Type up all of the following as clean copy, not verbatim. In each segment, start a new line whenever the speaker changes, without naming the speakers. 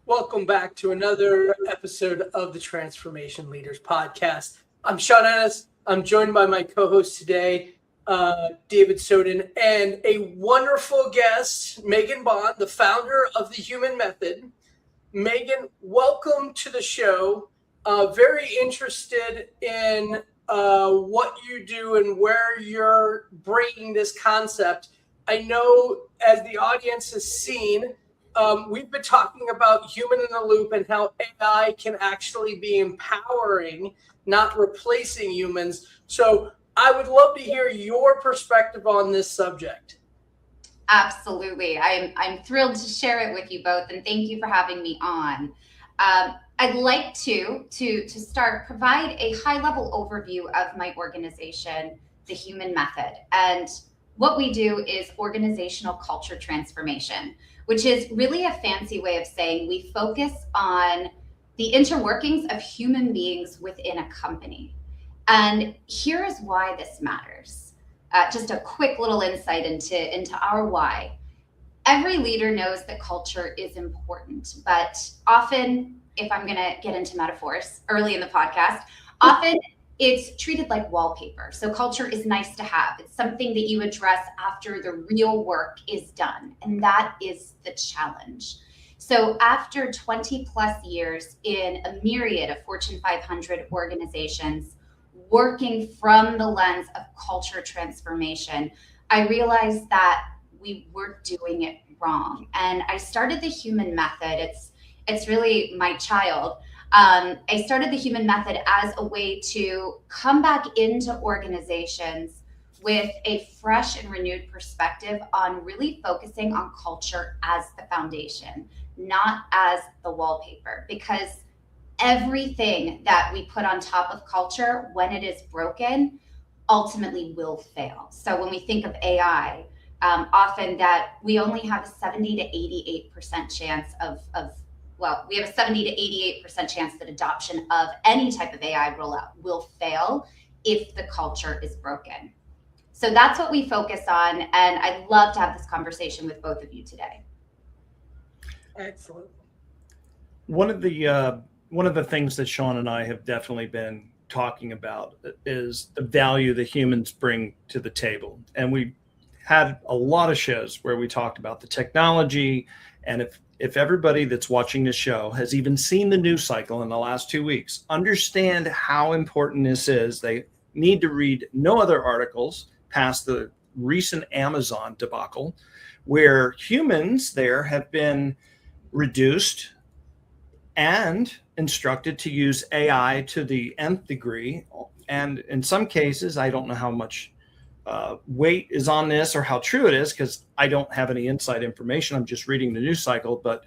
Welcome back to another episode of the Transformation Leaders Podcast. I'm Sean Ennis. I'm joined by my co-host today, David Soden, and a wonderful guest, Meagan Bond, the founder of the Human Method. Meagan, welcome to the show. Very interested in what you do and where you're bringing this concept. I know, as the audience has seen, we've been talking about human in the loop and how AI can actually be empowering, not replacing humans. So I would love to hear your perspective on this subject.
Absolutely. I'm thrilled to share it with you both, and thank you for having me on. I'd like to start, provide a high-level overview of my organization, the Human Method. And what we do is organizational culture transformation, which is really a fancy way of saying we focus on the interworkings of human beings within a company. And here is why this matters. Just a quick little insight into our why. Every leader knows that culture is important, but often, if I'm going to get into metaphors early in the podcast, often it's treated like wallpaper. So culture is nice to have. It's something that you address after the real work is done. And that is the challenge. So after 20 plus years in a myriad of Fortune 500 organizations, working from the lens of culture transformation, I realized that we were doing it wrong. And I started the Human Method. It's really my child. I started the Human Method as a way to come back into organizations with a fresh and renewed perspective on really focusing on culture as the foundation, not as the wallpaper, because everything that we put on top of culture, when it is broken, ultimately will fail. So when we think of AI, often that we only have a 70 to 88% chance we have a 70 to 88% chance that adoption of any type of AI rollout will fail if the culture is broken. So that's what we focus on, and I'd love to have this conversation with both of you today.
Excellent.
One of the things that Sean and I have definitely been talking about is the value that humans bring to the table. And we had a lot of shows where we talked about the technology, and if everybody that's watching this show has even seen the news cycle in the last 2 weeks, understand how important this is. They need to read no other articles past the recent Amazon debacle, where humans there have been reduced and instructed to use AI to the nth degree. And in some cases, I don't know how much weight is on this or how true it is, because I don't have any inside information. I'm just reading the news cycle, but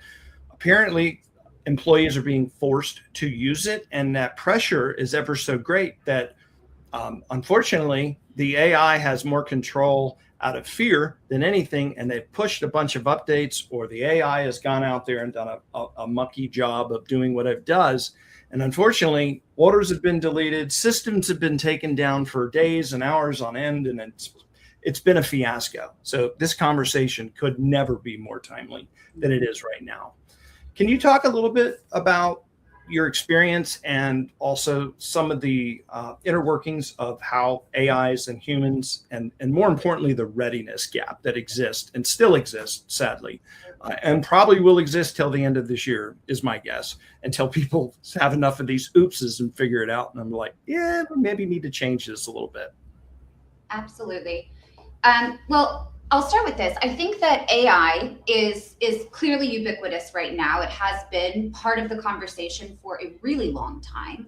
apparently employees are being forced to use it. And that pressure is ever so great that unfortunately the AI has more control out of fear than anything. And they've pushed a bunch of updates, or the AI has gone out there and done a mucky job of doing what it does. And unfortunately, orders have been deleted, systems have been taken down for days and hours on end, and it's been a fiasco. So this conversation could never be more timely than it is right now. Can you talk a little bit about your experience and also some of the inner workings of how AIs and humans, and more importantly, the readiness gap that exists and still exists, sadly, and probably will exist till the end of this year, is my guess, until people have enough of these oopses and figure it out. And I'm like, yeah, we maybe need to change this a little bit.
Absolutely. Well, I'll start with this. I think that AI is clearly ubiquitous right now. It has been part of the conversation for a really long time,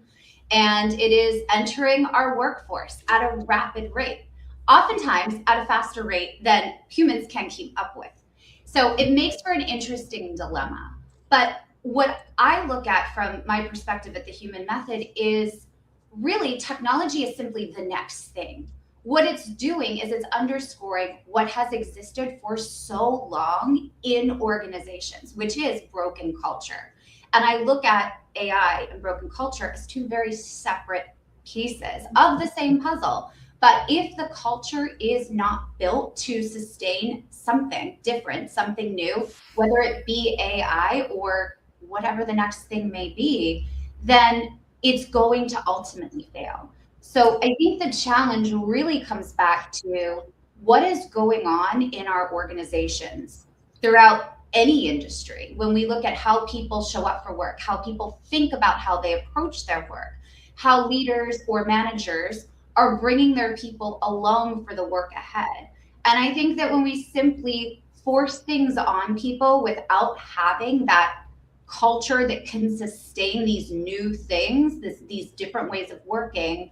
and it is entering our workforce at a rapid rate, oftentimes at a faster rate than humans can keep up with. So it makes for an interesting dilemma. But what I look at from my perspective at the Human Method is really technology is simply the next thing. What it's doing is it's underscoring what has existed for so long in organizations, which is broken culture. And I look at AI and broken culture as two very separate pieces of the same puzzle. But if the culture is not built to sustain something different, something new, whether it be AI or whatever the next thing may be, then it's going to ultimately fail. So I think the challenge really comes back to what is going on in our organizations throughout any industry. When we look at how people show up for work, how people think about how they approach their work, how leaders or managers are bringing their people along for the work ahead. And I think that when we simply force things on people without having that culture that can sustain these new things, these different ways of working,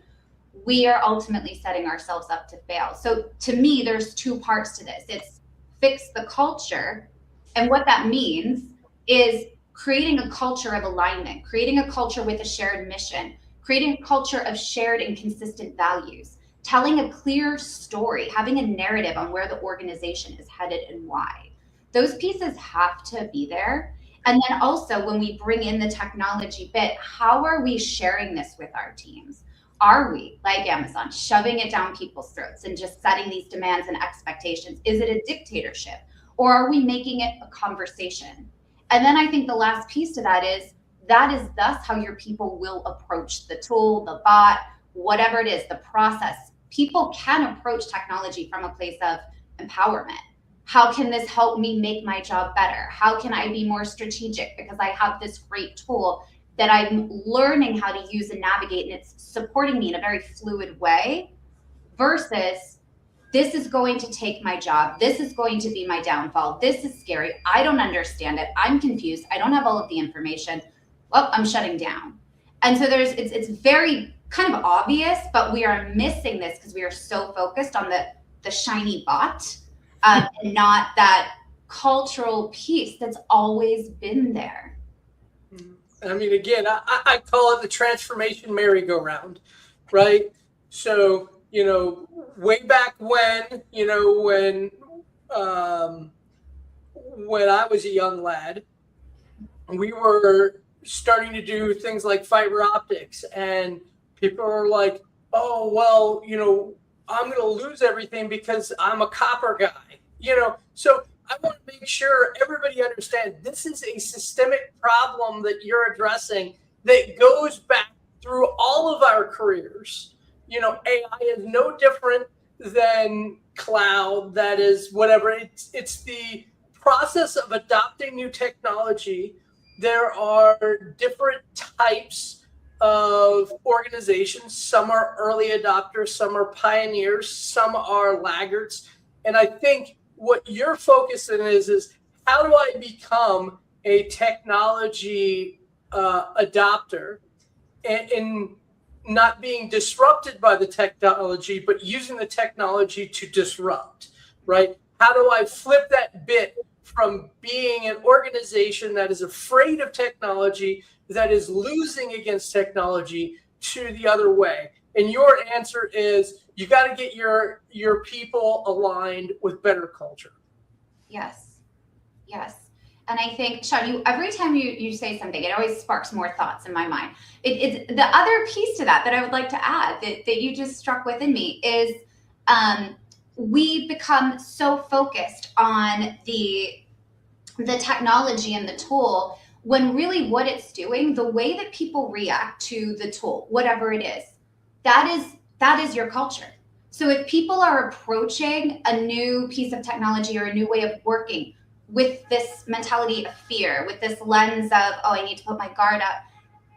we are ultimately setting ourselves up to fail. So to me, there's two parts to this. It's fix the culture. And what that means is creating a culture of alignment, creating a culture with a shared mission, creating a culture of shared and consistent values, telling a clear story, having a narrative on where the organization is headed and why. Those pieces have to be there. And then also when we bring in the technology bit, how are we sharing this with our teams? Are we, like Amazon, shoving it down people's throats and just setting these demands and expectations? Is it a dictatorship? Or are we making it a conversation? And then I think the last piece to that is thus how your people will approach the tool, the bot, whatever it is, the process. People can approach technology from a place of empowerment. How can this help me make my job better? How can I be more strategic because I have this great tool that I'm learning how to use and navigate, and it's supporting me in a very fluid way, versus this is going to take my job. This is going to be my downfall. This is scary. I don't understand it. I'm confused. I don't have all of the information. Well, I'm shutting down. And so it's very kind of obvious, but we are missing this because we are so focused on the shiny bot and not that cultural piece that's always been there.
I mean, again, I call it the transformation merry-go-round, right? So, way back when, when I was a young lad, we were starting to do things like fiber optics, and people are like, oh, well, I'm going to lose everything because I'm a copper guy, so I want to make sure everybody understands this is a systemic problem that you're addressing that goes back through all of our careers. AI is no different than cloud. That is whatever. It's the process of adopting new technology. There are different types of organizations. Some are early adopters, some are pioneers, some are laggards. And I think what you're focusing is how do I become a technology adopter and not being disrupted by the technology, but using the technology to disrupt, right? How do I flip that bit from being an organization that is afraid of technology, that is losing against technology, to the other way? And your answer is you got to get your people aligned with better culture.
Yes. And I think, Sean, every time you say something, it always sparks more thoughts in my mind. It's the other piece to that I would like to add that you just struck within me is we become so focused on the technology and the tool when really what it's doing, the way that people react to the tool, whatever it is, that is your culture. So if people are approaching a new piece of technology or a new way of working with this mentality of fear, with this lens of, oh, I need to put my guard up,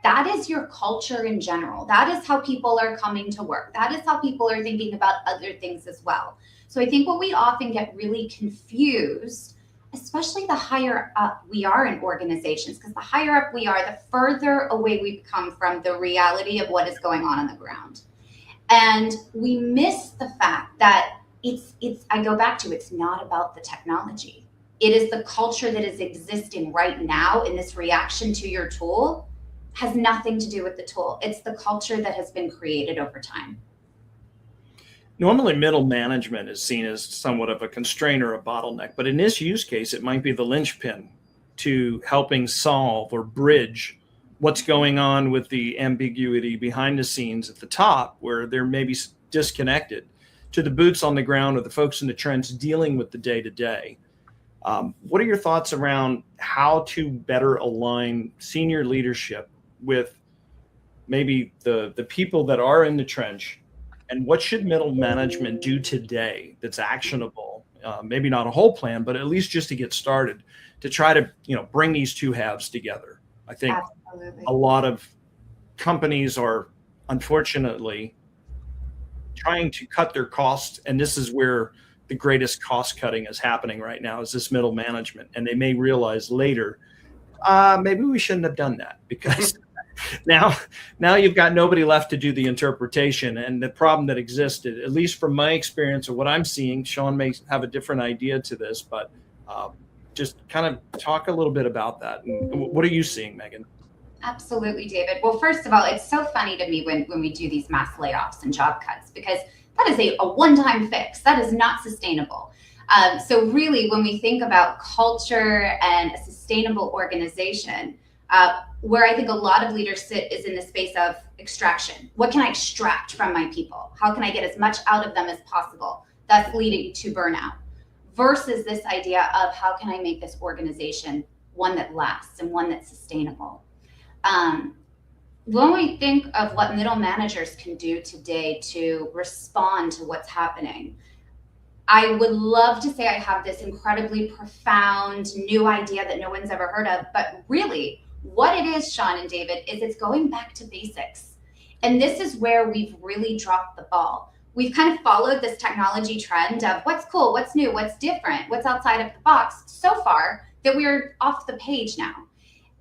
that is your culture in general. That is how people are coming to work. That is how people are thinking about other things as well. So I think what we often get really confused, especially the higher up we are in organizations, because the higher up we are, the further away we become from the reality of what is going on the ground. And we miss the fact that I go back to, it's not about the technology. It is the culture that is existing right now in this reaction to your tool, has nothing to do with the tool. It's the culture that has been created over time.
Normally, middle management is seen as somewhat of a constraint or a bottleneck, but in this use case, it might be the linchpin to helping solve or bridge what's going on with the ambiguity behind the scenes at the top, where they're maybe disconnected, to the boots on the ground or the folks in the trench dealing with the day-to-day. What are your thoughts around how to better align senior leadership with maybe the people that are in the trench, and what should middle management do today that's actionable? Maybe not a whole plan, but at least just to get started to try to, bring these two halves together. I think
Absolutely.
a lot of companies are unfortunately trying to cut their costs, and this is where the greatest cost cutting is happening right now, is this middle management. And they may realize later, maybe we shouldn't have done that, because now you've got nobody left to do the interpretation. And the problem that existed, at least from my experience or what I'm seeing, Sean may have a different idea to this, but just kind of talk a little bit about that. And what are you seeing, Meagan?
Absolutely, David. Well, first of all, it's so funny to me when we do these mass layoffs and job cuts, because that is a one-time fix. That is not sustainable. So really, when we think about culture and a sustainable organization, where I think a lot of leaders sit is in the space of extraction. What can I extract from my people? How can I get as much out of them as possible? That's leading to burnout. Versus this idea of how can I make this organization one that lasts and one that's sustainable. When we think of what middle managers can do today to respond to what's happening, I would love to say I have this incredibly profound new idea that no one's ever heard of, but really what it is, Sean and David, is it's going back to basics. And this is where we've really dropped the ball. We've kind of followed this technology trend of what's cool, what's new, what's different, what's outside of the box so far that we're off the page now.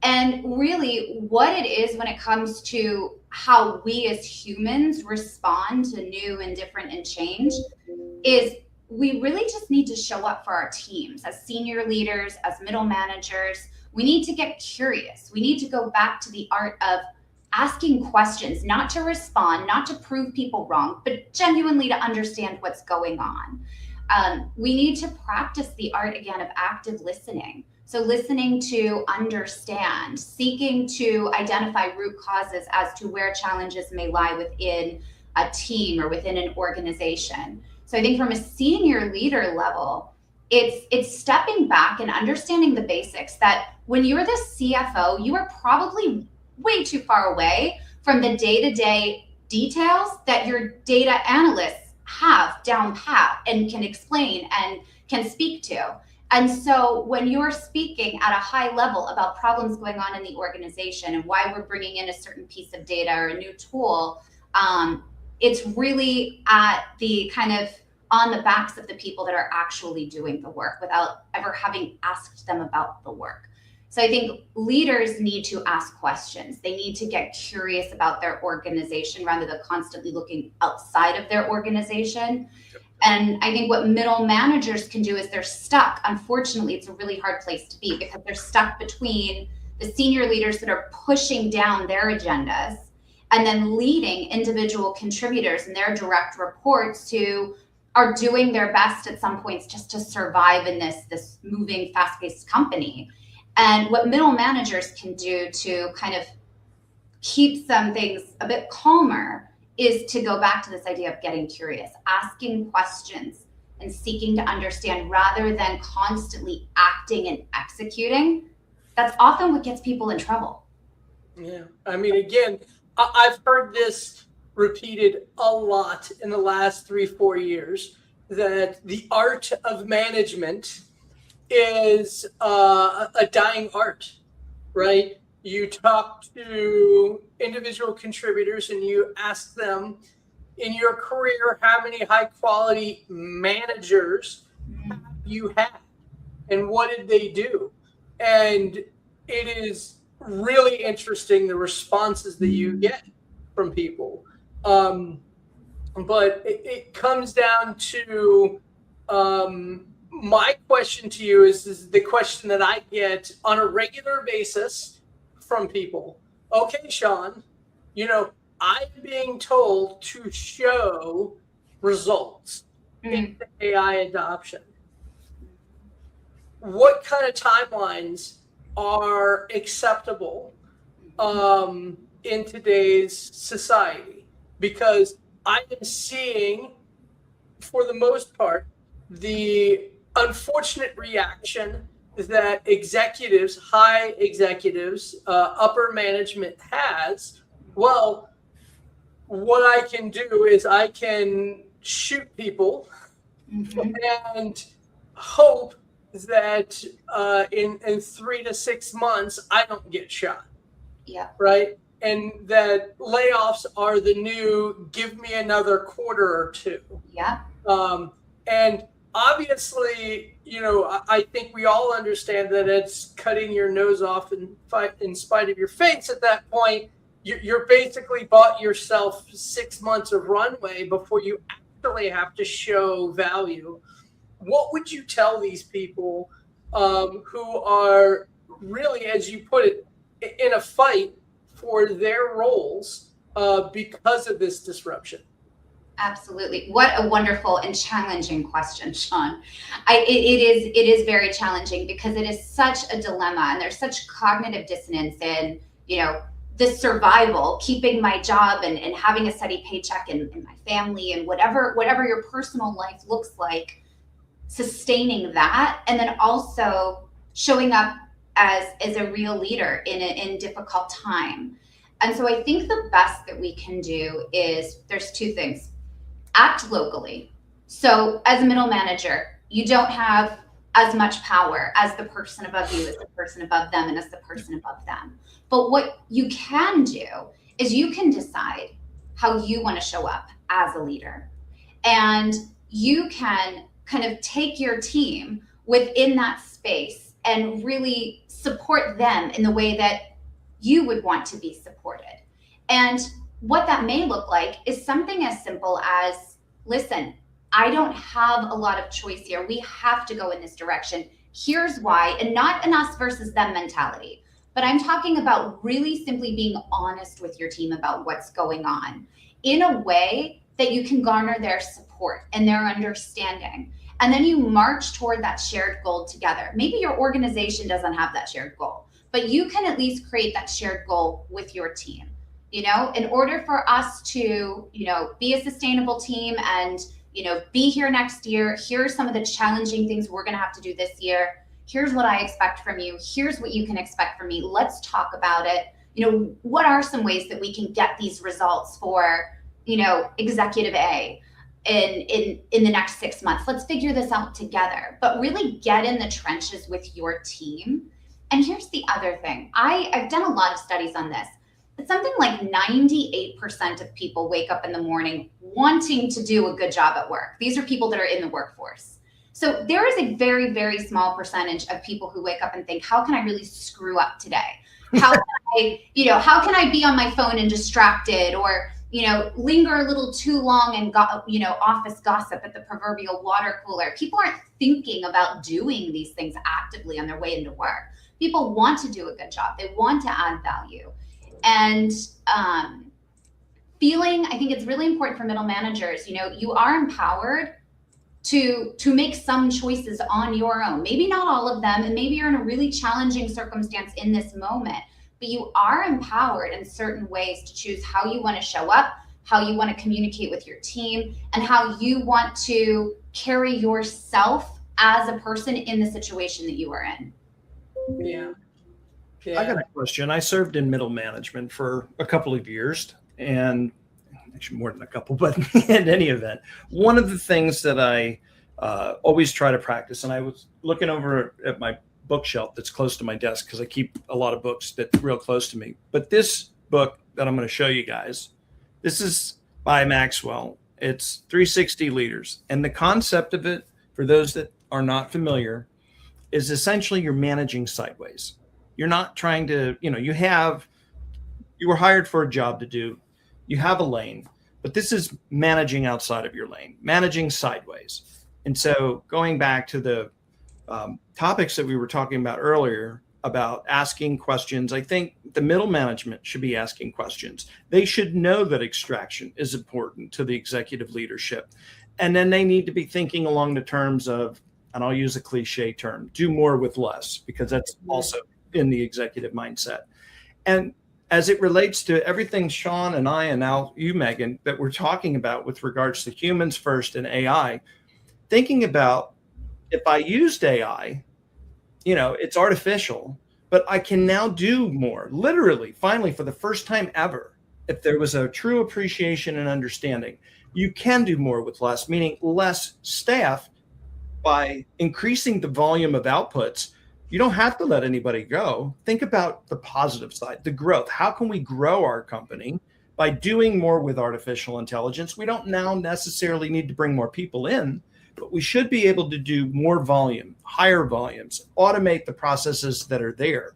And really what it is when it comes to how we as humans respond to new and different and change is we really just need to show up for our teams as senior leaders, as middle managers. We need to get curious. We need to go back to the art of asking questions, not to respond, not to prove people wrong, but genuinely to understand what's going on. We need to practice the art again of active listening. So listening to understand, seeking to identify root causes as to where challenges may lie within a team or within an organization. So I think from a senior leader level, it's stepping back and understanding the basics that when you're the CFO, you are probably way too far away from the day-to-day details that your data analysts have down pat and can explain and can speak to. And so when you're speaking at a high level about problems going on in the organization and why we're bringing in a certain piece of data or a new tool, it's really at the kind of on the backs of the people that are actually doing the work without ever having asked them about the work. So I think leaders need to ask questions. They need to get curious about their organization rather than constantly looking outside of their organization. And I think what middle managers can do is they're stuck. Unfortunately, it's a really hard place to be because they're stuck between the senior leaders that are pushing down their agendas and then leading individual contributors and their direct reports who are doing their best at some points just to survive in this moving, fast-paced company. And what middle managers can do to kind of keep some things a bit calmer is to go back to this idea of getting curious, asking questions and seeking to understand rather than constantly acting and executing. That's often what gets people in trouble.
Yeah. I mean, again, I've heard this repeated a lot in the last 3-4 years, that the art of management is a dying art, right? You talk to individual contributors and you ask them, in your career, how many high quality managers have you had and what did they do? And it is really interesting the responses that you get from people. But it comes down to my question to you is the question that I get on a regular basis from people. Okay, Sean, I'm being told to show results in AI adoption. What kind of timelines are acceptable in today's society? Because I am seeing, for the most part, the unfortunate reaction that executives, high executives, upper management has. Well, what I can do is I can shoot people and hope that in 3 to 6 months I don't get shot.
Yeah.
Right. And that layoffs are the new give me another quarter or two.
Yeah.
And obviously, I think we all understand that it's cutting your nose off in spite of your face. At that point, you're basically bought yourself 6 months of runway before you actually have to show value. What would you tell these people who are really, as you put it, in a fight for their roles because of this disruption?
Absolutely. What a wonderful and challenging question, Sean. It is very challenging because it is such a dilemma, and there's such cognitive dissonance in, the survival, keeping my job and having a steady paycheck and my family and whatever your personal life looks like, sustaining that, and then also showing up as a real leader in difficult time. And so I think the best that we can do is, there's two things. Act locally. So as a middle manager, you don't have as much power as the person above you, as the person above them, and as the person above them. But what you can do is you can decide how you want to show up as a leader. And you can kind of take your team within that space and really support them in the way that you would want to be supported. And what that may look like is something as simple as, listen, I don't have a lot of choice here. We have to go in this direction. Here's why, and not an us versus them mentality, but I'm talking about really simply being honest with your team about what's going on in a way that you can garner their support and their understanding. And then you march toward that shared goal together. Maybe your organization doesn't have that shared goal, but you can at least create that shared goal with your team. In order for us to, be a sustainable team and, be here next year, here are some of the challenging things we're going to have to do this year. Here's what I expect from you. Here's what you can expect from me. Let's talk about it. What are some ways that we can get these results for, executive A in the next 6 months? Let's figure this out together, but really get in the trenches with your team. And here's the other thing. I've done a lot of studies on this. It's something like 98% of people wake up in the morning wanting to do a good job at work. These are people that are in the workforce. So there is a very, very small percentage of people who wake up and think, how can I really screw up today? How can I be on my phone and distracted, or, linger a little too long and office gossip at the proverbial water cooler? People aren't thinking about doing these things actively on their way into work. People want to do a good job. They want to add value. And I think it's really important for middle managers, you are empowered to make some choices on your own. Maybe not all of them, and maybe you're in a really challenging circumstance in this moment, but you are empowered in certain ways to choose how you want to show up, how you want to communicate with your team, and how you want to carry yourself as a person in the situation that you are in.
Yeah.
I got a question. I served in middle management for a couple of years, and actually more than a couple, but in any event, one of the things that I always try to practice, and I was looking over at my bookshelf that's close to my desk because I keep a lot of books that's real close to me. But this book that I'm going to show you guys, this is by Maxwell. It's 360 Leaders. And the concept of it, for those that are not familiar, is essentially you're managing sideways. You're not trying to, you were hired for a job to do, you have a lane, but this is managing outside of your lane, managing sideways. And so going back to the topics that we were talking about earlier about asking questions, I think the middle management should be asking questions. They should know that extraction is important to the executive leadership. And then they need to be thinking along the terms of, and I'll use a cliche term, do more with less, because that's also in the executive mindset. And as it relates to everything Sean and I, and now you, Meagan, that we're talking about with regards to humans first and AI, thinking about if I used AI, it's artificial, but I can now do more. Literally, finally, for the first time ever, if there was a true appreciation and understanding, you can do more with less, meaning less staff. By increasing the volume of outputs, you don't have to let anybody go. Think about the positive side, the growth. How can we grow our company by doing more with artificial intelligence? We don't now necessarily need to bring more people in, but we should be able to do more volume, higher volumes, automate the processes that are there,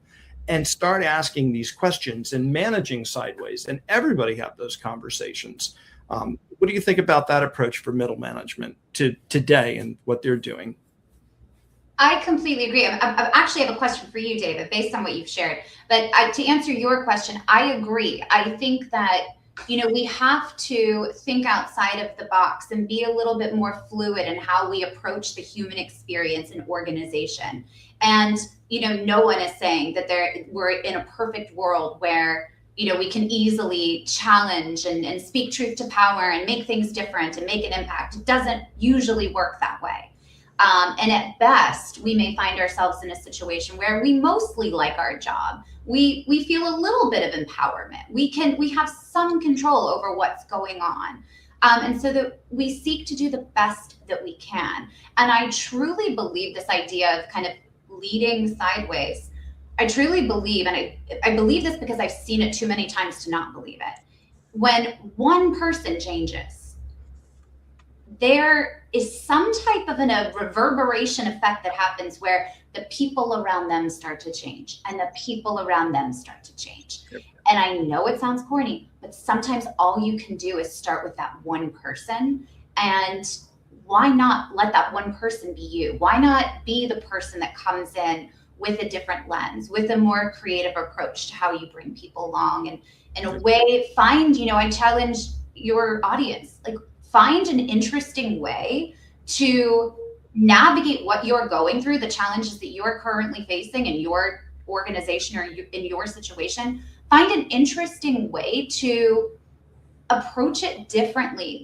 and start asking these questions and managing sideways. And everybody have those conversations. What do you think about that approach for middle management to today and what they're doing?
I completely agree. I actually have a question for you, David, based on what you've shared. But to answer your question, I agree. I think that, we have to think outside of the box and be a little bit more fluid in how we approach the human experience in organization. And, no one is saying that we're in a perfect world where we can easily challenge and speak truth to power and make things different and make an impact. It doesn't usually work that way. And at best, we may find ourselves in a situation where we mostly like our job. We feel a little bit of empowerment. We have some control over what's going on. And so that we seek to do the best that we can. And I truly believe this idea of kind of leading sideways. I truly believe, and I believe this because I've seen it too many times to not believe it. When one person changes, there is some type of a reverberation effect that happens where the people around them start to change and the people around them start to change. Yep. And I know it sounds corny, but sometimes all you can do is start with that one person. And why not let that one person be you? Why not be the person that comes in with a different lens, with a more creative approach to how you bring people along, and in a way find, I challenge your audience, like find an interesting way to navigate what you're going through, the challenges that you're currently facing in your organization or in your situation. Find an interesting way to approach it differently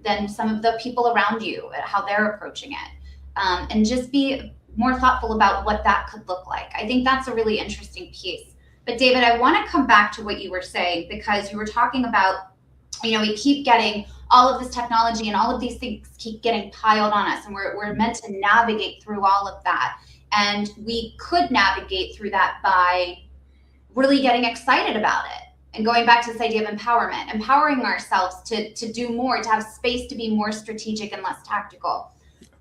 than some of the people around you, how they're approaching it, and just be more thoughtful about what that could look like. I think that's a really interesting piece. But David, I want to come back to what you were saying, because you were talking about, we keep getting all of this technology and all of these things keep getting piled on us, and we're meant to navigate through all of that. And we could navigate through that by really getting excited about it and going back to this idea of empowerment, empowering ourselves to do more, to have space to be more strategic and less tactical.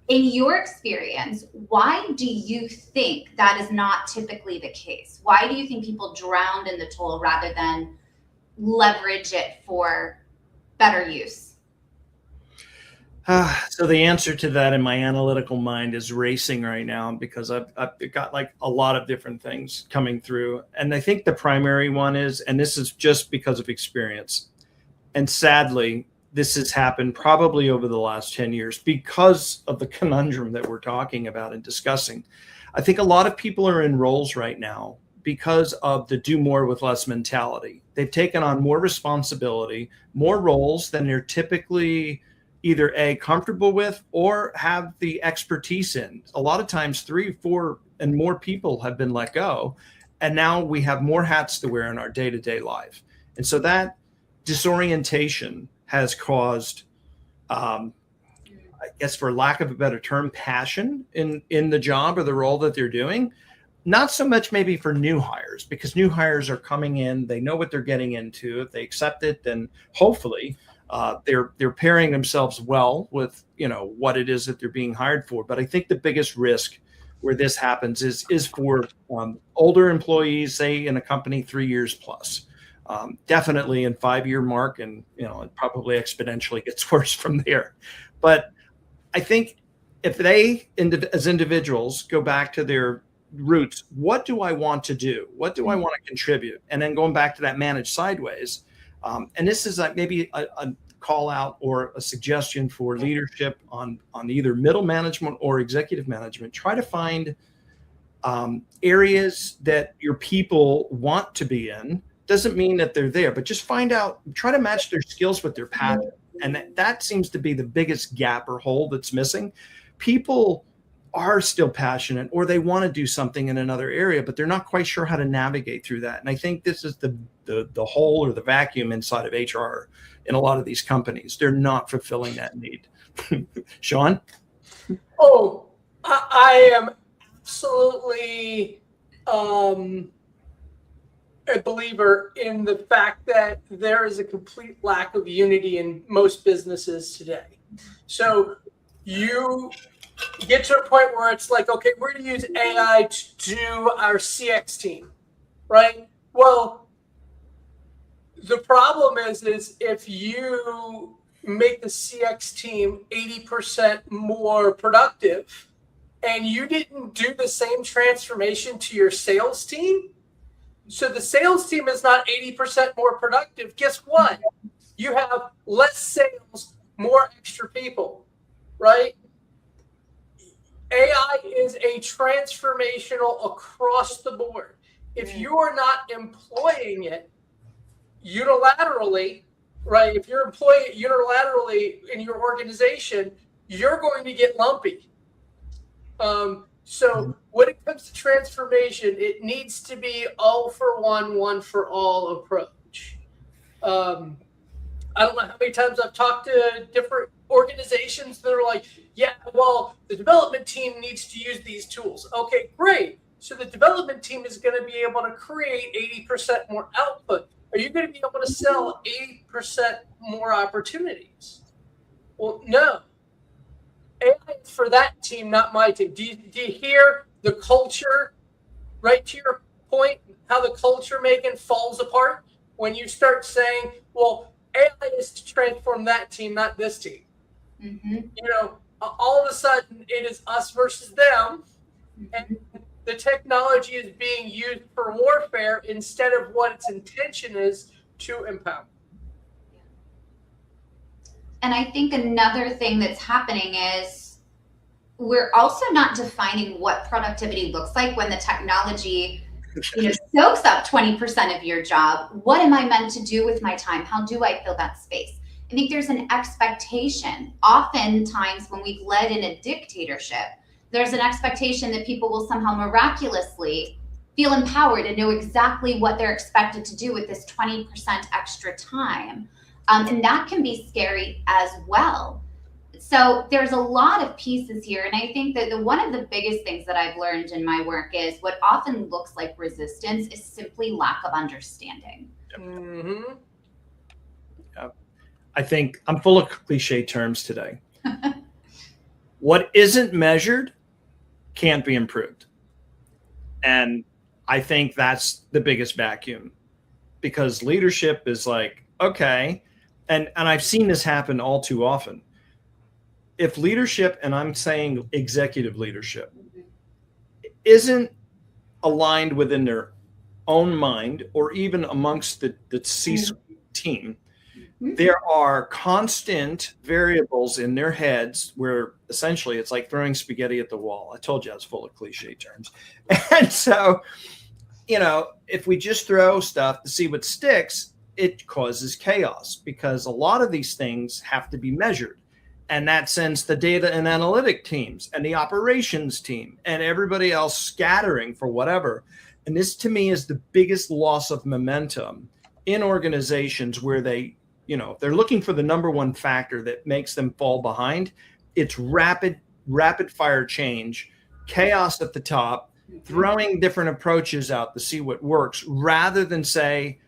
In your experience, why do you think that is not typically the case? Why do you think people drown in the tool rather than leverage it for better use?
So the answer to that in my analytical mind is racing right now, because I've got like a lot of different things coming through. And I think the primary one is, and this is just because of experience, and sadly, this has happened probably over the last 10 years because of the conundrum that we're talking about and discussing. I think a lot of people are in roles right now because of the do more with less mentality. They've taken on more responsibility, more roles than they're typically either comfortable with or have the expertise in. A lot of times 3, 4, and more people have been let go. And now we have more hats to wear in our day-to-day life. And so that disorientation has caused, I guess for lack of a better term, passion in the job or the role that they're doing. Not so much maybe for new hires, because new hires are coming in, they know what they're getting into. If they accept it, then hopefully they're pairing themselves well with what it is that they're being hired for. But I think the biggest risk where this happens is for older employees, say in a company 3 years plus. Definitely in 5-year mark, and it probably exponentially gets worse from there. But I think if they as individuals go back to their roots, what do I want to do? What do I want to contribute? And then going back to that manage sideways. And this is maybe a call out or a suggestion for leadership on either middle management or executive management. Try to find areas that your people want to be in. Doesn't mean that they're there, but just find out, try to match their skills with their passion. And that seems to be the biggest gap or hole that's missing. People are still passionate, or they want to do something in another area, but they're not quite sure how to navigate through that. And I think this is the hole or the vacuum inside of HR in a lot of these companies. They're not fulfilling that need. Sean?
Oh, I am absolutely a believer in the fact that there is a complete lack of unity in most businesses today. So you get to a point where it's like, okay, we're going to use AI to do our CX team, right? Well, the problem is if you make the CX team 80% more productive and you didn't do the same transformation to your sales team, so the sales team is not 80% more productive, guess what? You have less sales, more extra people, right? AI is a transformational across the board. If you are not employing it unilaterally, right? If you're employing it unilaterally in your organization, you're going to get lumpy. So when it comes to transformation, it needs to be all for one for all approach. I don't know how many times I've talked to different organizations that are like, yeah, well, the development team needs to use these tools. Okay, great. So the development team is going to be able to create 80% more output. Are you going to be able to sell 80% more opportunities? Well, no. AI is for that team, not my team. Do you hear the culture, right to your point, how the culture, Meagan, falls apart when you start saying, well, AI is to transform that team, not this team. All of a sudden it is us versus them, and the technology is being used for warfare instead of what its intention is, to empower.
And I think another thing that's happening is we're also not defining what productivity looks like when the technology soaks up 20% of your job. What am I meant to do with my time? How do I fill that space? I think there's an expectation. Oftentimes when we've led in a dictatorship, there's an expectation that people will somehow miraculously feel empowered and know exactly what they're expected to do with this 20% extra time. And that can be scary as well. So there's a lot of pieces here. And I think that one of the biggest things that I've learned in my work is what often looks like resistance is simply lack of understanding.
Mm-hmm.
I think I'm full of cliche terms today. What isn't measured can't be improved. And I think that's the biggest vacuum, because leadership is like, okay, and I've seen this happen all too often. If leadership, and I'm saying executive leadership, isn't aligned within their own mind or even amongst the C-suite team, there are constant variables in their heads where essentially it's like throwing spaghetti at the wall. I told you I was full of cliche terms. And so, if we just throw stuff to see what sticks, it causes chaos, because a lot of these things have to be measured. And that sends the data and analytic teams and the operations team and everybody else scattering for whatever. And this, to me, is the biggest loss of momentum in organizations where they, if they're looking for the number one factor that makes them fall behind, it's rapid fire change, chaos at the top, throwing different approaches out to see what works, rather than say,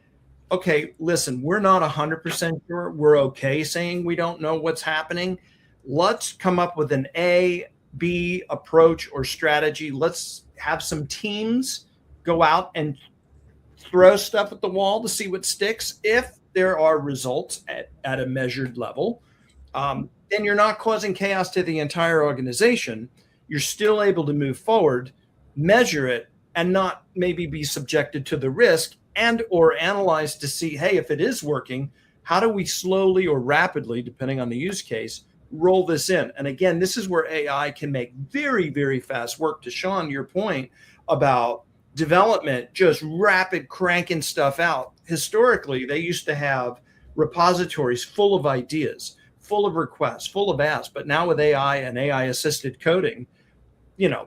okay, listen, we're not 100% sure. We're okay saying we don't know what's happening. Let's come up with an A, B approach or strategy. Let's have some teams go out and throw stuff at the wall to see what sticks. If there are results at a measured level, then you're not causing chaos to the entire organization. You're still able to move forward, measure it, and not maybe be subjected to the risk and or analyze to see, hey, if it is working, how do we slowly or rapidly, depending on the use case, roll this in? And again, this is where AI can make very, very fast work. To Sean, your point about development, just rapid cranking stuff out. Historically, they used to have repositories full of ideas, full of requests, full of asks. But now with AI and AI assisted coding,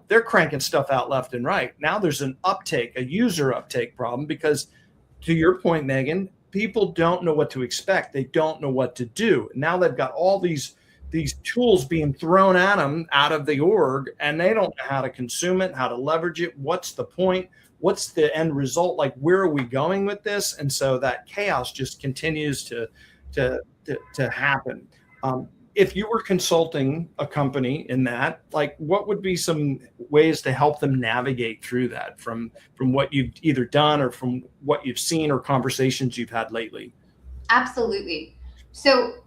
they're cranking stuff out left and right. Now there's a user uptake problem, because to your point, Meagan, people don't know what to expect. They don't know what to do. Now they've got all these tools being thrown at them out of the org, and they don't know how to consume it, how to leverage it. What's the point? What's the end result? Like, where are we going with this? And so that chaos just continues to happen. If you were consulting a company in that, like, what would be some ways to help them navigate through that from what you've either done or from what you've seen or conversations you've had lately?
Absolutely. So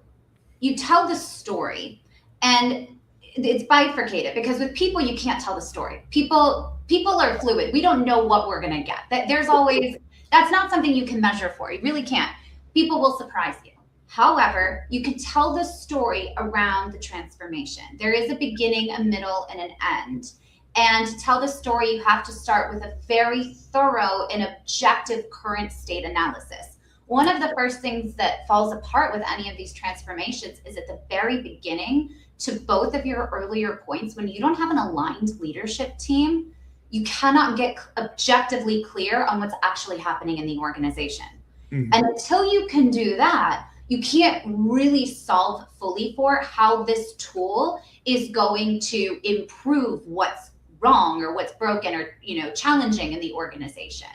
you tell the story, and it's bifurcated, because with people, you can't tell the story. People are fluid. We don't know what we're going to get. That's not something you can measure for. You really can't. People will surprise you. However, you can tell the story around the transformation. There is a beginning, a middle, and an end. And to tell the story, you have to start with a very thorough and objective current state analysis. One of the first things that falls apart with any of these transformations is at the very beginning, to both of your earlier points, when you don't have an aligned leadership team, you cannot get objectively clear on what's actually happening in the organization. Mm-hmm. And until you can do that, you can't really solve fully for how this tool is going to improve what's wrong or what's broken or challenging in the organization.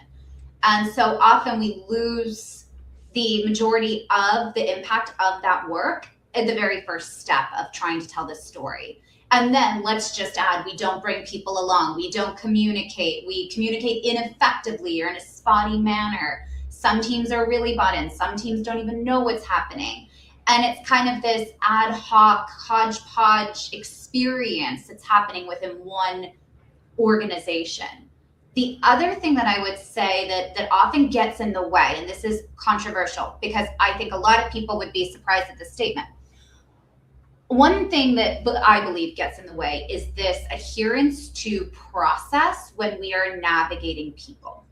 And so often we lose the majority of the impact of that work at the very first step of trying to tell this story. And then let's just add, we don't bring people along, we don't communicate, we communicate ineffectively or in a spotty manner. Some teams are really bought in, some teams don't even know what's happening. And it's kind of this ad hoc, hodgepodge experience that's happening within one organization. The other thing that I would say that often gets in the way, and this is controversial because I think a lot of people would be surprised at this statement. One thing that I believe gets in the way is this adherence to process when we are navigating people.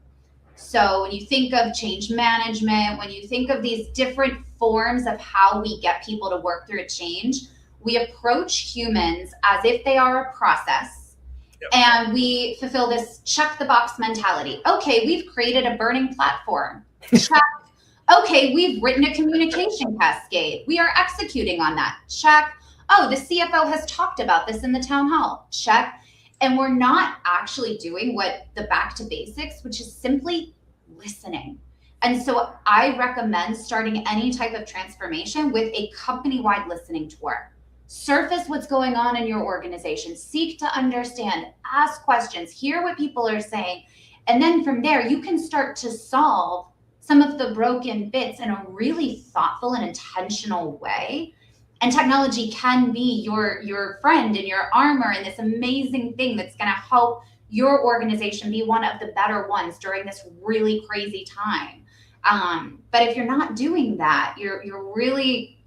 So when you think of change management, when you think of these different forms of how we get people to work through a change, we approach humans as if they are a process. Yep. And we fulfill this check the box mentality. Okay, we've created a burning platform. Check. Okay, we've written a communication cascade. We are executing on that. Check. Oh, the CFO has talked about this in the town hall. Check. And we're not actually doing what the back to basics, which is simply listening. And so I recommend starting any type of transformation with a company-wide listening tour. Surface what's going on in your organization, seek to understand, ask questions, hear what people are saying. And then from there, you can start to solve some of the broken bits in a really thoughtful and intentional way. And technology can be your friend and your armor and this amazing thing that's going to help your organization be one of the better ones during this really crazy time. But if you're not doing that, you're really,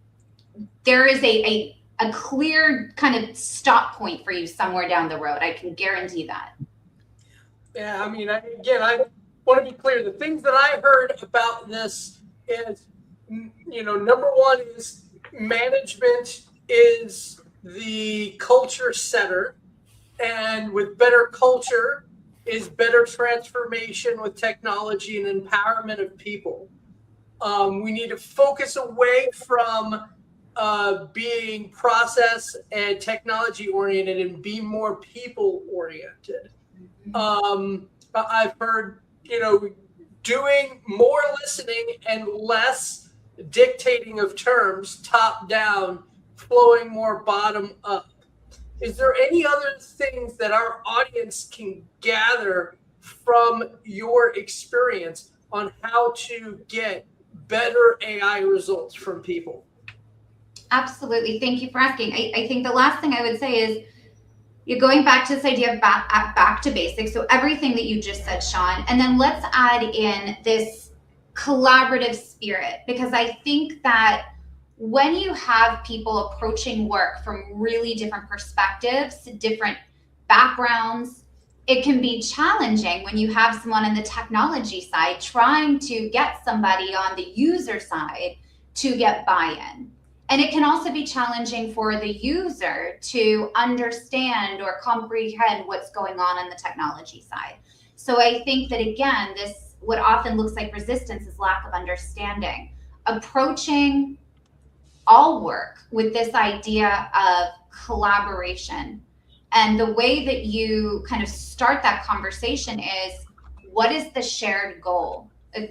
there is a clear kind of stop point for you somewhere down the road. I can guarantee that.
Yeah, I mean, I want to be clear. The things that I heard about this is, number one is management is the culture setter, and with better culture is better transformation with technology and empowerment of people. We need to focus away from being process and technology oriented and be more people oriented. I've heard, doing more listening and less dictating of terms, top down, flowing more bottom up. Is there any other things that our audience can gather from your experience on how to get better AI results from people?
Absolutely. Thank you for asking. I think the last thing I would say is you're going back to this idea of back to basics. So everything that you just said, Sean, and then let's add in this collaborative spirit, because I think that when you have people approaching work from really different perspectives, different backgrounds, it can be challenging when you have someone on the technology side trying to get somebody on the user side to get buy-in. And it can also be challenging for the user to understand or comprehend what's going on the technology side. So I think that, again, this, what often looks like resistance, is lack of understanding. Approaching all work with this idea of collaboration. And the way that you kind of start that conversation is, what is the shared goal?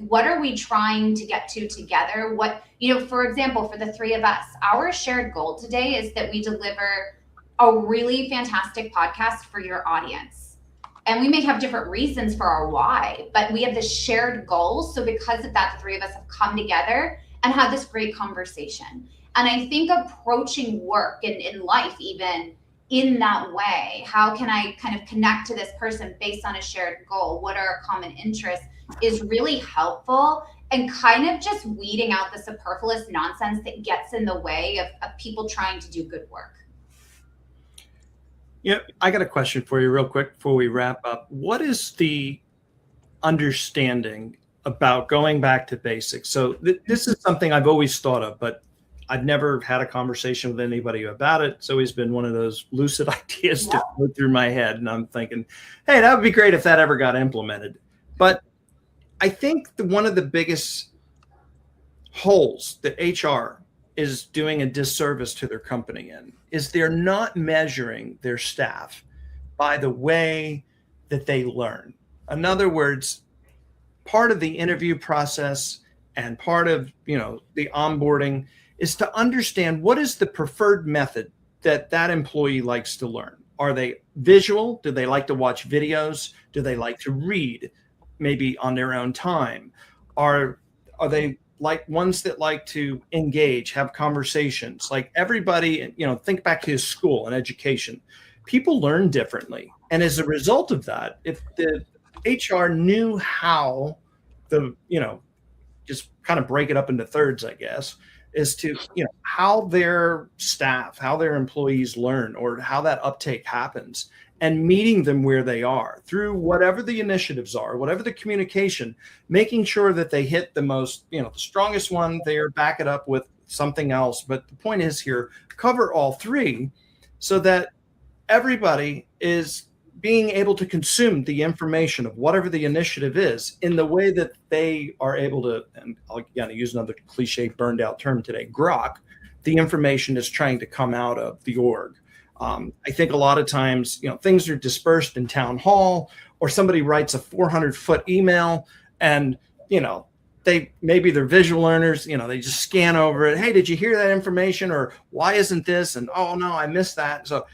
What are we trying to get to together? What, for example, for the three of us, our shared goal today is that we deliver a really fantastic podcast for your audience. And we may have different reasons for our why, but we have this shared goal. So because of that, the three of us have come together and had this great conversation. And I think approaching work and in life, even in that way, how can I kind of connect to this person based on a shared goal? What are our common interests? Is really helpful, and kind of just weeding out the superfluous nonsense that gets in the way of people trying to do good work.
Yeah, I got a question for you real quick before we wrap up. What is the understanding about going back to basics? So this is something I've always thought of, but I've never had a conversation with anybody about it. It's always been one of those lucid ideas to go through my head. And I'm thinking, hey, that would be great if that ever got implemented. But I think one of the biggest holes that HR is doing a disservice to their company in is they're not measuring their staff by the way that they learn. In other words, part of the interview process and part of the onboarding is to understand what is the preferred method that employee likes to learn. Are they visual? Do they like to watch videos? Do they like to read, maybe on their own time? Are they like ones that like to engage, have conversations? Like everybody, think back to school and education. People learn differently. And as a result of that, if the HR knew how just kind of break it up into thirds, I guess, is to, how their staff, how their employees learn, or how that uptake happens, and meeting them where they are through whatever the initiatives are, whatever the communication, making sure that they hit the most, the strongest one there, back it up with something else. But the point is here, cover all three so that everybody is being able to consume the information of whatever the initiative is in the way that they are able to, and I'll use another cliche burned out term today, grok, the information is trying to come out of the org. I think a lot of times, things are dispersed in town hall, or somebody writes a 400-foot email and, maybe they're visual learners, they just scan over it. Hey, did you hear that information? Or why isn't this? And, oh no, I missed that. So,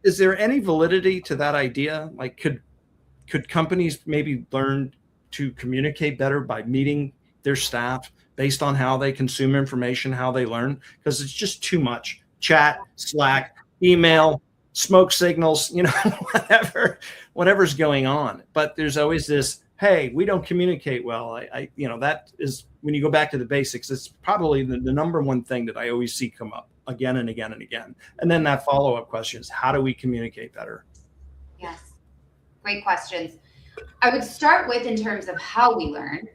is there any validity to that idea? Like, could companies maybe learn to communicate better by meeting their staff based on how they consume information, how they learn? Because it's just too much. Chat, Slack, email, smoke signals, whatever's going on. But there's always this, hey, we don't communicate well. That is, when you go back to the basics, it's probably the number one thing that I always see come up again and again and again. And then that follow-up question is, how do we communicate better?
Yes, great questions. I would start with, in terms of how we learn,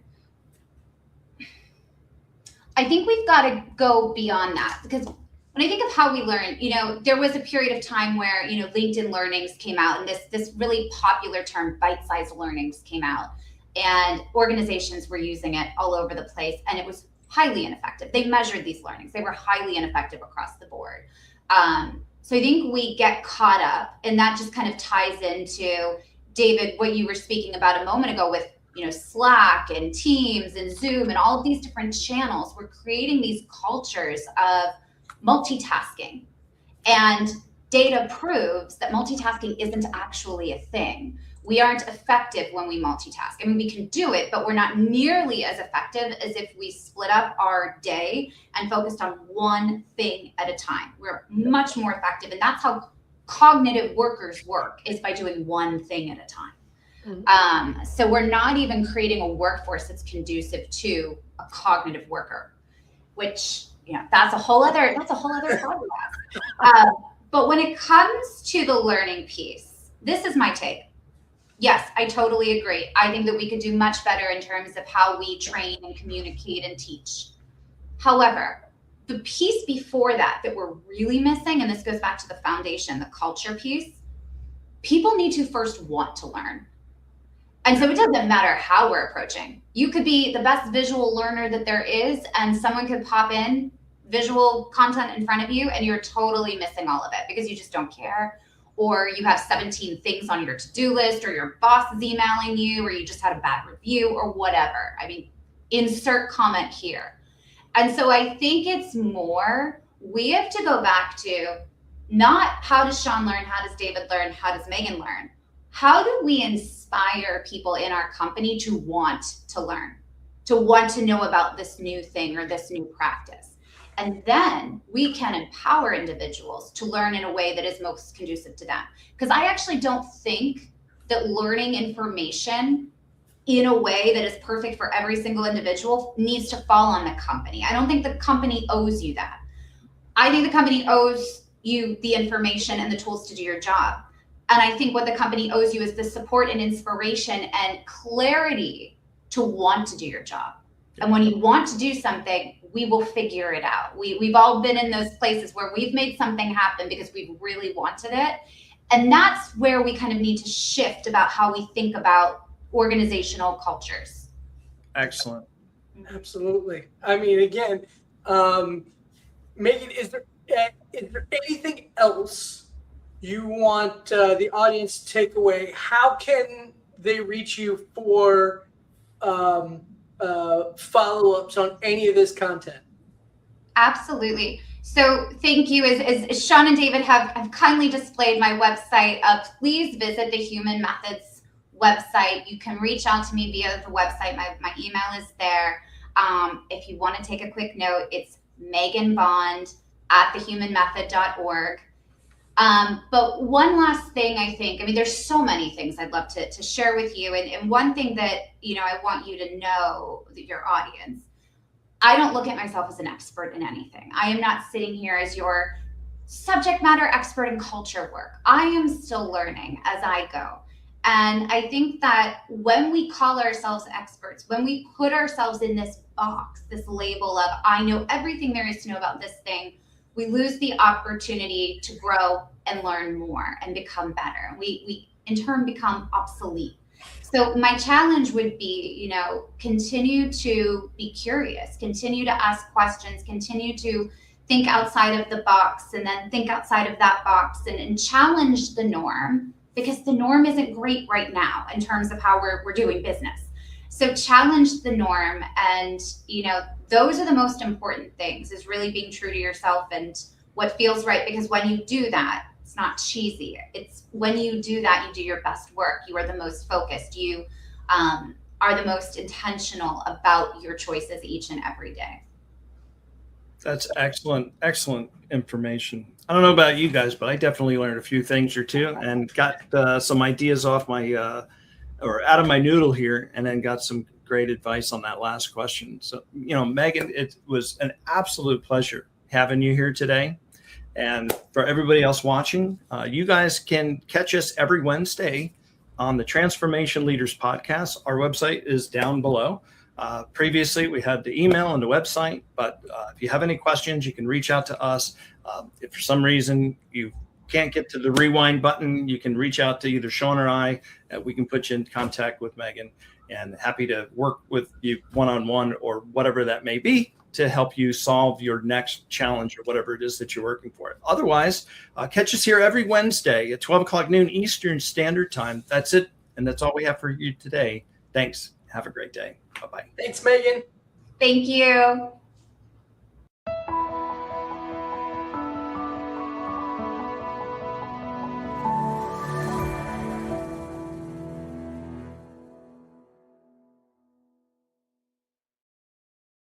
I think we've got to go beyond that, because when I think of how we learn, there was a period of time where, LinkedIn learnings came out, and this really popular term, bite-sized learnings, came out, and organizations were using it all over the place, and it was highly ineffective. They measured these learnings. They were highly ineffective across the board. So I think we get caught up, and that just kind of ties into, David, what you were speaking about a moment ago with, Slack and Teams and Zoom and all of these different channels. We're creating these cultures of multitasking, and data proves that multitasking isn't actually a thing. We aren't effective when we multitask. I mean, we can do it, but we're not nearly as effective as if we split up our day and focused on one thing at a time. We're much more effective, and that's how cognitive workers work, is by doing one thing at a time. So we're not even creating a workforce that's conducive to a cognitive worker, which, that's a whole other podcast. But when it comes to the learning piece, this is my take. Yes, I totally agree. I think that we could do much better in terms of how we train and communicate and teach. However, The piece before that we're really missing, and this goes back to the foundation, the culture piece, people need to first want to learn. And so it doesn't matter how we're approaching. You could be the best visual learner that there is, and someone could pop in visual content in front of you, and you're totally missing all of it because you just don't care, or you have 17 things on your to-do list, or your boss is emailing you, or you just had a bad review, or whatever. I mean, insert comment here. And so I think it's more, we have to go back to not how does Sean learn, how does David learn, how does Meagan learn? How do we inspire people in our company to want to learn, to want to know about this new thing or this new practice? And then we can empower individuals to learn in a way that is most conducive to them. Because I actually don't think that learning information in a way that is perfect for every single individual needs to fall on the company. I don't think the company owes you that. I think the company owes you the information and the tools to do your job. And I think what the company owes you is the support and inspiration and clarity to want to do your job. And when you want to do something, we will figure it out. We've all been in those places where we've made something happen because we really wanted it. And that's where we kind of need to shift about how we think about organizational cultures.
Excellent.
Absolutely. I mean, again, Meagan, is there anything else you want the audience to take away? How can they reach you for follow-ups on any of this content?
Absolutely. So thank you. As Sean and David have kindly displayed my website, please visit the Human Methods website. You can reach out to me via the website. My email is there. If you want to take a quick note, it's Meagan Bond at thehumanmethod.org. But one last thing, I mean, there's so many things I'd love to share with you. And one thing that, I want you to know, that your audience, I don't look at myself as an expert in anything. I am not sitting here as your subject matter expert in culture work. I am still learning as I go. And I think that when we call ourselves experts, when we put ourselves in this box, this label of, I know everything there is to know about this thing, we lose the opportunity to grow and learn more and become better. We in turn become obsolete. So my challenge would be, continue to be curious, continue to ask questions, continue to think outside of the box, and then think outside of that box and challenge the norm, because the norm isn't great right now in terms of how we're doing business. So challenge the norm, and those are the most important things, is really being true to yourself and what feels right. Because when you do that, it's not cheesy. It's when you do that, you do your best work. You are the most focused. You are the most intentional about your choices each and every day.
That's excellent information. I don't know about you guys, but I definitely learned a few things or two and got some ideas off my or out of my noodle here, and then got some great advice on that last question. So, Meagan, it was an absolute pleasure having you here today. And for everybody else watching, you guys can catch us every Wednesday on the Transformation Leaders Podcast. Our website is down below. Previously, we had the email and the website, but if you have any questions, you can reach out to us. If for some reason you can't get to the rewind button, you can reach out to either Sean or I. We can put you in contact with Meagan, and happy to work with you one-on-one or whatever that may be to help you solve your next challenge or whatever it is that you're working for. Otherwise, catch us here every Wednesday at 12 o'clock noon Eastern Standard Time. That's it, and that's all we have for you today. Thanks. Have a great day. Bye-bye.
Thanks, Meagan.
Thank you.